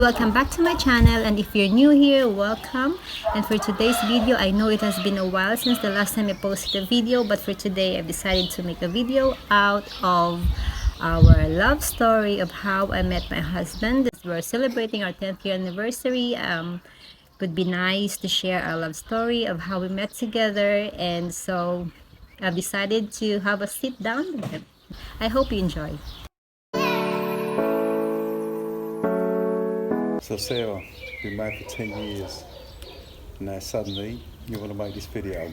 Welcome back to my channel, and if you're new here, welcome. And for today's video, I know it has been a while since the last time I posted a video, but for today I've decided to make a video out of our love story of how I met my husband. We're celebrating our 10th year anniversary. It would be nice to share our love story of how we met together, and so I've decided to have a sit down with him. I hope you enjoy. So Sarah, been married for 10 years. Now suddenly you want to make this video.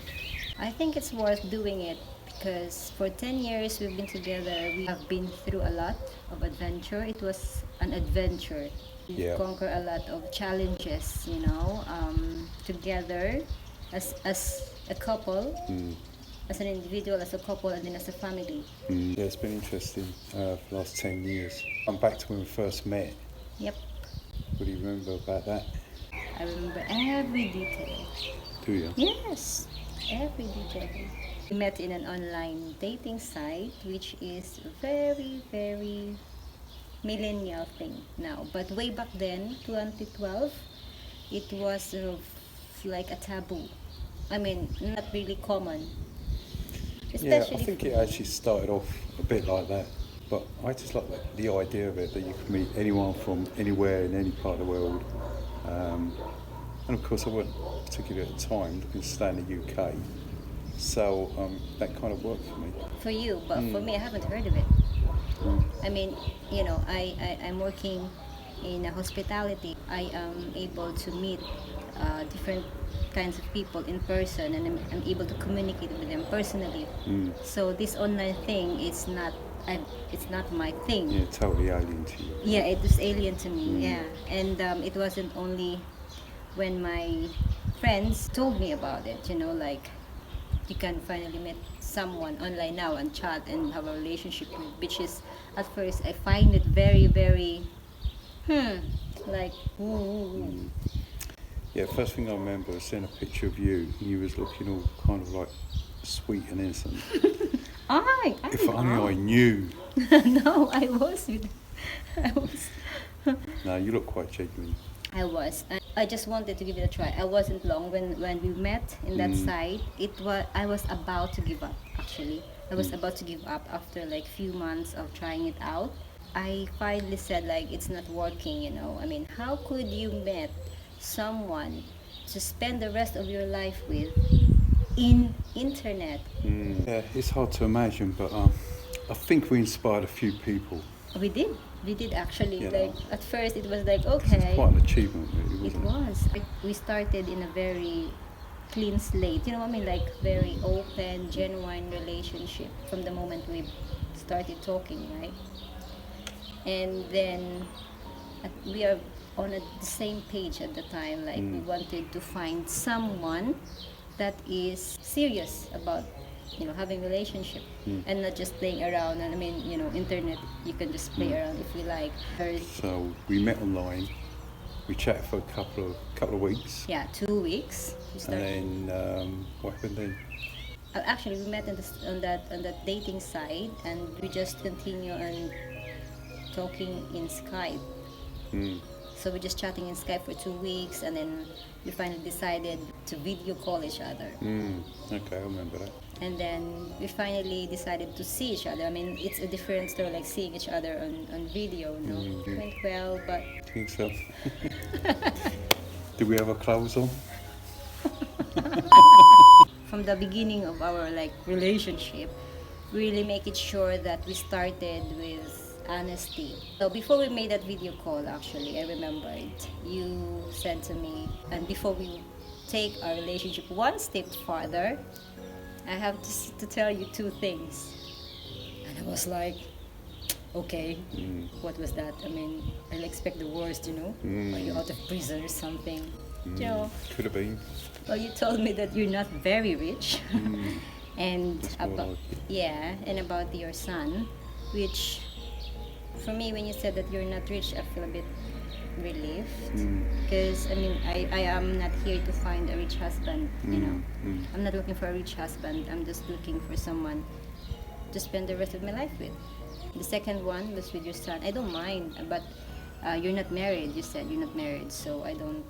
I think it's worth doing it because for 10 years we've been together. We have been through a lot of adventure. It was an adventure. We conquer a lot of challenges, together as a couple, as an individual, as a couple, and then as a family. Yeah, it's been interesting for the last 10 years. I'm back to when we first met. Yep. What do you remember about that? I remember every detail. Do you? Yes, every detail. We met in an online dating site, which is a very, very millennial thing now. But way back then, 2012, it was like a taboo. I mean, not really common. Yeah, I think it actually started off a bit like that. But I just like the idea of it, that you can meet anyone from anywhere in any part of the world. And of course I wasn't particularly at the time looking to stay in the UK. So that kind of worked for me. For you, but for me, I haven't heard of it. I mean, I'm working in a hospitality. I am able to meet different kinds of people in person, and I'm able to communicate with them personally. So this online thing is not my thing. Yeah, totally alien to you. Yeah, it was alien to me. Yeah, and it wasn't only when my friends told me about it. Like you can finally meet someone online now and chat and have a relationship with, which is at first I find it very, very like. Yeah, first thing I remember was seeing a picture of you, and you was looking all kind of like sweet and innocent. If only I knew. No, I was. No, you look quite genuine. I was. I just wanted to give it a try. I wasn't long when we met in that site. I was about to give up, actually. I was about to give up after like few months of trying it out. I finally said like it's not working, I mean, how could you meet someone to spend the rest of your life with in internet? Yeah, it's hard to imagine, but I think we inspired a few people. We did actually. Yeah. Like at first it was like, okay, it's quite an achievement really, wasn't it? We started in a very clean slate, I mean, like very open, genuine relationship from the moment we started talking, right? And then we are on the same page at the time, like we wanted to find someone that is serious about having relationship and not just playing around. And I mean, internet, you can just play around if you like. So we met online, we chatted for a couple of weeks. Yeah, 2 weeks. And then what happened then? Actually, we met on that dating site, and we just continue on talking in Skype. So we're just chatting in Skype for 2 weeks, and then we finally decided to video call each other. Okay, I remember that. And then we finally decided to see each other. I mean, it's a different story, like seeing each other on video, It went well, but... I think so. Did we have our clothes on? From the beginning of our relationship, we really make it sure that we started with honesty. So before we made that video call, actually, I remembered you said to me, and before we take our relationship one step farther, I have to tell you 2 things. And I was like, okay, what was that? I mean, I'll expect the worst, Are you out of prison or something? Could have been. Well, you told me that you're not very rich. And about and about your son, which for me, when you said that you're not rich, I feel a bit relieved, because I mean, I am not here to find a rich husband. I'm not looking for a rich husband. I'm just looking for someone to spend the rest of my life with. The second one was with your son. I don't mind, but You're not married. You said you're not married, so I don't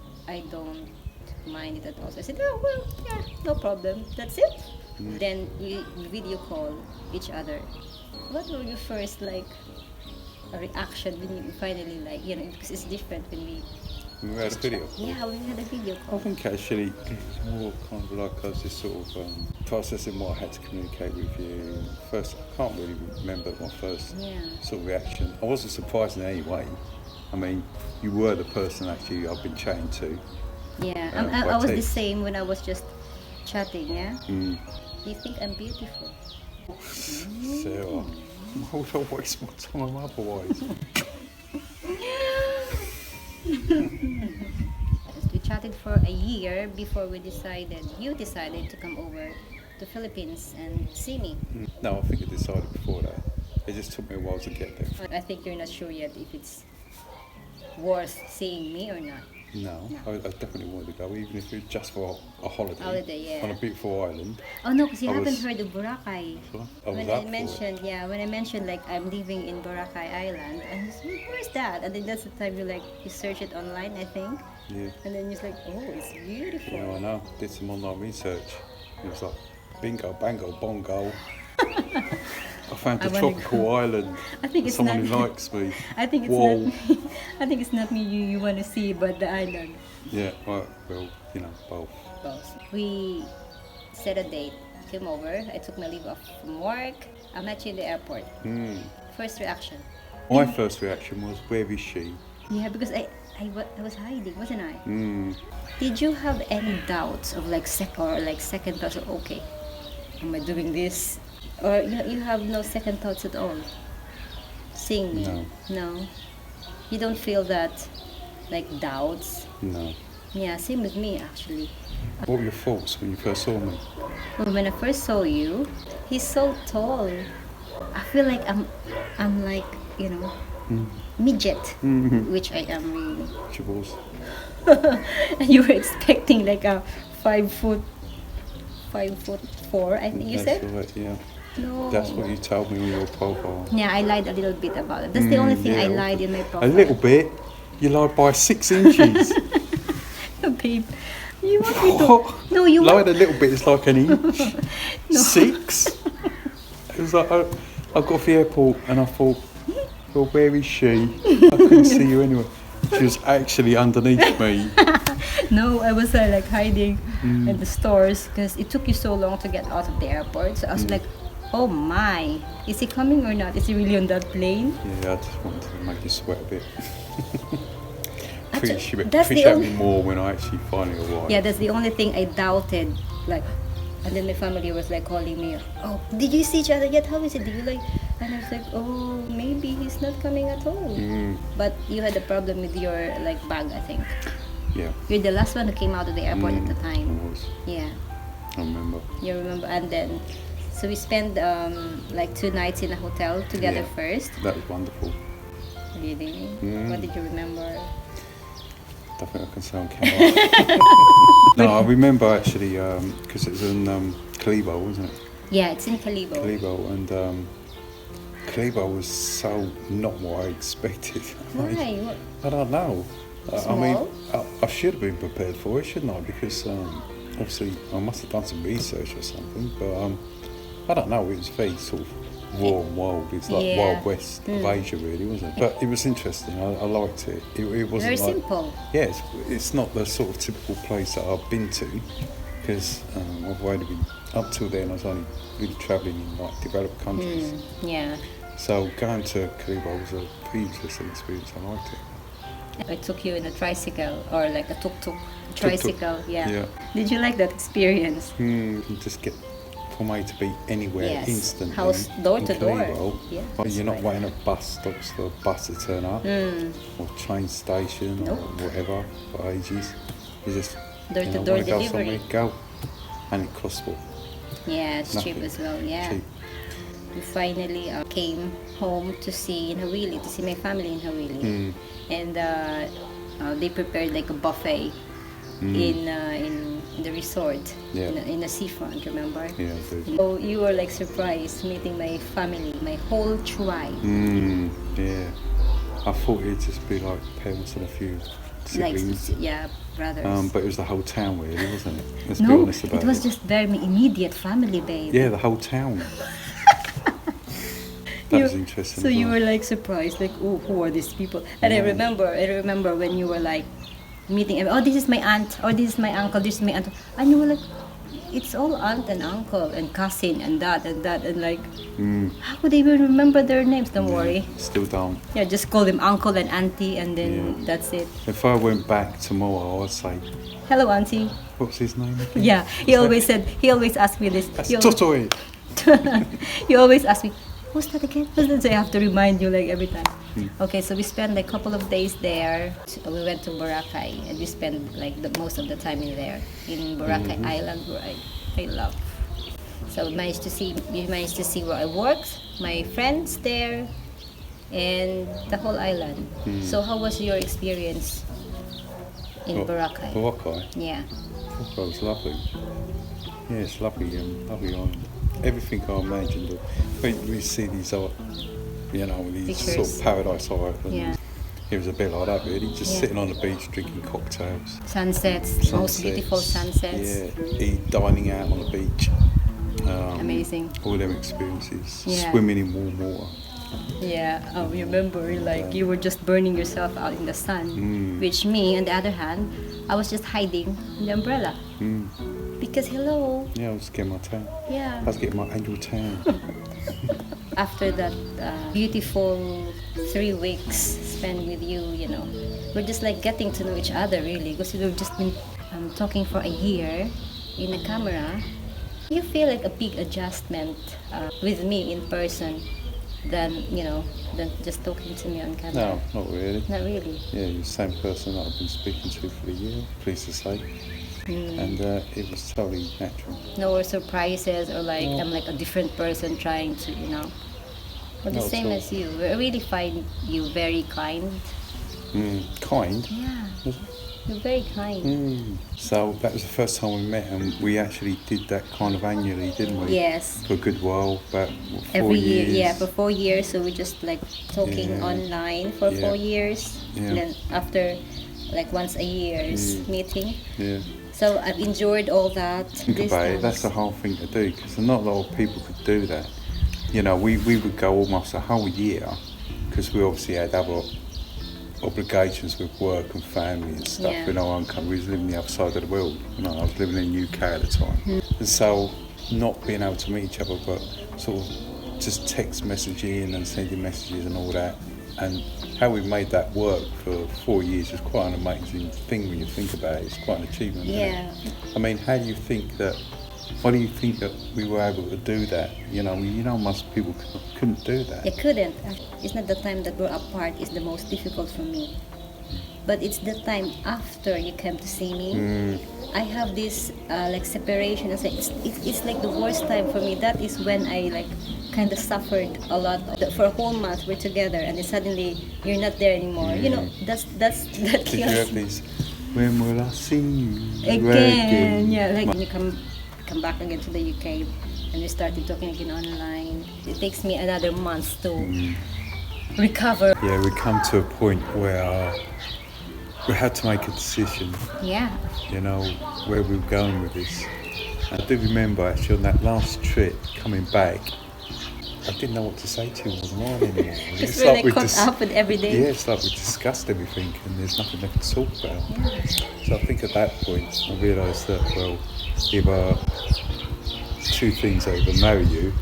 mind it at all. So I said, oh well, yeah, no problem. That's it. Then we video call each other. What were your first like a reaction when you finally like because it's different when we We had a video. yeah when we had a video I call. think actually it's more kind of like I was just sort of processing what I had to communicate with you. First, I can't really remember my first Yeah. sort of reaction. I wasn't surprised in any way. I mean, you were the person actually I've been chatting to. Yeah, by I was the text. same when I was just chatting. Yeah. Mm. Do you think I'm beautiful? Sarah, why would I waste my time otherwise? We chatted for a year before you decided to come over to Philippines and see me. No, I think I decided before that. It just took me a while to get there. I think you're not sure yet if it's worth seeing me or not. No, I definitely wanted to go, even if it was just for a holiday. Holiday, yeah. On a beautiful island. Oh no, because you I haven't was- heard of Boracay. So I was When up I for mentioned, when I mentioned like I'm living in Boracay Island, and he's like, where's that? And then that's the time you search it online, I think. it. Yeah. And then you're like, oh, it's beautiful. Yeah, I know. Did some online research. It was like bingo, bango, bongo. I found I a wanna tropical island. I think it's Someone not. who likes me. I think it's Whoa. not me. I think it's not me you want to see, but the island. Yeah, well, both. Both. We set a date. Came over. I took my leave off from work. I met you in the airport. First reaction. My first reaction was, where is she? Yeah, because I was hiding, wasn't I? Mm. Did you have any doubts of second thoughts of okay, am I doing this? Or you have no second thoughts at all? Seeing me? No. No. You don't feel that like doubts? No. Yeah, same with me actually. What were your thoughts when you first saw me? Well, when I first saw you, he's so tall. I feel like I'm like, midget, which I am really. Chibbles. And you were expecting like a 5'4", I think you That's said? right, yeah. No. That's what you told me on your profile. Yeah, I lied a little bit about it. That's the only thing I yeah. lied in my A profile. little bit. You lied by 6 inches. Babe, you want me to... What? No, you want... Lied a little bit is like an inch. 6. It was like I got off the airport and I thought, well, where is she? I couldn't see you anywhere. She was actually underneath me. No, I was like hiding in the stores because it took you so long to get out of the airport. So I was like, oh my, is he coming or not? Is he really on that plane? Yeah, I just wanted to make you sweat a bit. I Actually, think she that's the appreciate only- me more when I actually finally arrived. Yeah, that's the only thing I doubted. Like, and then my family was like calling me, oh, did you see each other yet? How is it? Did you like? And I was like, oh, maybe he's not coming at all. But you had a problem with your like bag, I think. Yeah, You're the last one who came out of the airport at the I time. was. Yeah, I remember. you remember. And then, so we spent like 2 nights in a hotel together Yeah. first. That was wonderful. Really? What did you remember? I think I can say on camera. No, I remember actually because it was in Kalibo, wasn't it? Yeah, it's in Calibo. Kalibo, and Kalibo was so not what I expected. Why? What? I don't know. I mean, Small? I should have been prepared for it, shouldn't I? Because obviously I must have done some research or something, but I don't know. It was very sort of raw and wild. It's like Yeah. Wild West of Asia, really, wasn't it? But it was interesting. I liked it. It wasn't Very like, simple. yeah, it's not the sort of typical place that I've been to, because I've only been, up till then I was only really travelling in like developed countries. Yeah. So going to Kalibo was a pretty interesting experience. I liked it. I took you in a tricycle or like a tuk-tuk tricycle. Yeah. Yeah. Did you like that experience? You just get from A to B anywhere Yes. instantly. House door in to door. Kalibo. Yeah. But you're not Right. waiting at bus stops for a bus to turn up or train station Nope. or whatever for ages. You just Door-to-door wanna go delivery. somewhere, go. And it costs what? Yeah, it's cheap Nothing. as well. Yeah. Cheap. We finally came home to see my family in Hawili, and they prepared like a buffet in the resort, Yeah. in the seafront. Remember? Yeah, dude. So you were like surprised meeting my family, my whole tribe. Yeah. I thought it'd just be like parents and a few siblings. Like, yeah, brothers. But it was the whole town, really, wasn't it? Let's be No, honest about it was just very immediate family, babe. Yeah, the whole town. That was interesting. So you were like surprised, like, oh, who are these people? And I remember when you were like meeting, oh, this is my aunt, or this is my uncle, this is my aunt, and you were like, it's all aunt and uncle and cousin and that, and like, how could they even remember their names? Don't worry. Still don't. Yeah, just call them uncle and auntie, and then that's it. If I went back tomorrow, I'd say, hello, auntie. what's his name again? Yeah, he always asked me this. That's He Totoi. You always ask me, who's that again? Who's that? So I have to remind you like every time. Okay, so we spent like a couple of days there. We went to Boracay and we spent like most of the time in there, in Boracay Island, where I love. So we managed to see where I worked, my friends there, and the whole island. So how was your experience in Boracay? Boracay? Yeah. Boracay was lovely. Yeah, it's lovely, lovely island. Everything I imagined. We see these these Pictures. sort of paradise islands. Yeah. It was a bit like that, really. Just sitting on the beach, drinking cocktails. Sunsets, most beautiful sunsets. Yeah, dining out on the beach. Amazing. All them experiences. Yeah. Swimming in warm water. Yeah, I remember like you were just burning yourself out in the sun, which me, on the other hand, I was just hiding in the umbrella. Because hello. Yeah, I was getting my tan. Yeah. I was getting my angel tan. After that beautiful 3 weeks spent with you, we're just like getting to know each other really, because we've just been talking for a year in a camera. You feel like a big adjustment with me in person than just talking to me on camera. No, not really. Not really. Yeah, you're the same person that I've been speaking to for a year, pleased to say. And it was totally natural. No surprises or like I'm like a different person trying to, Well, the Not at same all. as you. I really find you very kind. Kind? Yeah. You're very kind. So that was the first time we met, and we actually did that kind of annually, didn't we? Yes. For a good while, about 4 Every year, years. yeah, for 4 years. So we just like talking online for 4 years. Yeah. And then after like once a year's meeting. Yeah. So I've enjoyed all that. Think about it, that's a hard thing to do, because not a lot of people could do that. We would go almost a whole year, because we obviously had other obligations with work and family and stuff in our own country. We was living the other side of the world. I was living in the UK at the time. And so not being able to meet each other, but sort of just text messaging and sending messages and all that. And how we made that work for 4 years is quite an amazing thing when you think about it. It's quite an achievement. Yeah. Isn't it? I mean, why do you think that we were able to do that? Most people couldn't do that. I couldn't. It's not the time that we're apart is the most difficult for me. But it's the time after you came to see me. I have this like separation. It's like the worst time for me. That is when I like kind of suffered a lot. For a whole month we're together, and then suddenly you're not there anymore. That Did kills you have these? When will I see you again? Yeah, like when you come back again to the UK, and we started talking again online. It takes me another month to recover. Yeah, we come to a point where we had to make a decision. Yeah. Where we were going with this. I do remember actually on that last trip coming back, I didn't know what to say to you online anymore. Just really like caught up with every day. Yeah, it's like we discussed everything and there's nothing left to talk about. Yeah. So I think at that point I realised that, well, either two things, either marry you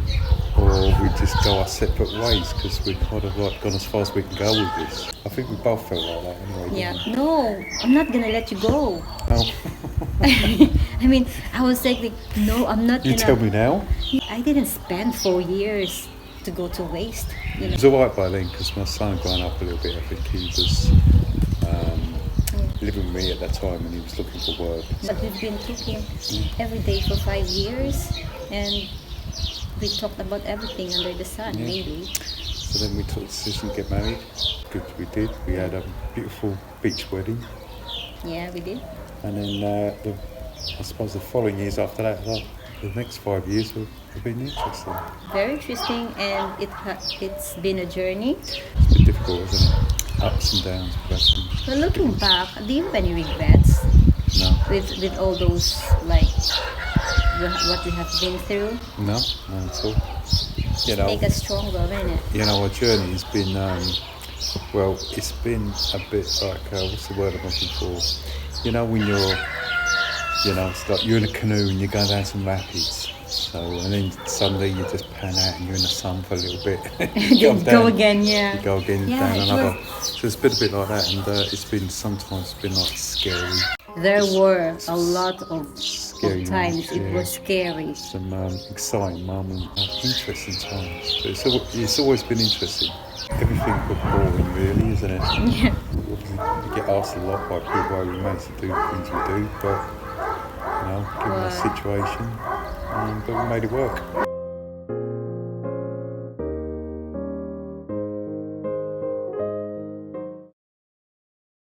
or we just go our separate ways, because we're kind of like gone as far as we can go with this. I think we both felt like that anyway. Yeah. Didn't we? No, I'm not gonna let you go. Oh. I mean, I was like, no, I'm not You gonna. tell me now. I didn't spend 4 years to go to waste. It was alright by then, because my son had grown up a little bit. I think he was living with me at that time and he was looking for work. But we've been talking every day for 5 years, and we talked about everything under the sun, really. So then we took the decision to get married. Good, we did. We had a beautiful beach wedding. Yeah, we did. And then I suppose the following years after that, the next 5 years have been interesting. Very interesting, and it's been a journey. It's been difficult, isn't it? ups and downs, blessings. But looking back, do you have any regrets No, with all those, like, what you have been through? no, none at all. You know, Make us stronger, innit? our journey has been, well, it's been a bit like, what's the word I'm looking for? You know, when it's like you're in a canoe and you're going down some rapids. So, and then suddenly you just pan out and you're in the sun for a little bit. You go again, yeah. You go again, Yeah, down it another. was- So it's been a bit like that, and sometimes it's been like scary. There were a lot of Scary times moments, it yeah. was scary. Some exciting moments, interesting times. But it's always been interesting. Everything but boring, really, isn't it? Yeah. Obviously, you get asked a lot by people why we manage to do the things we do, but given the situation, but we made it work.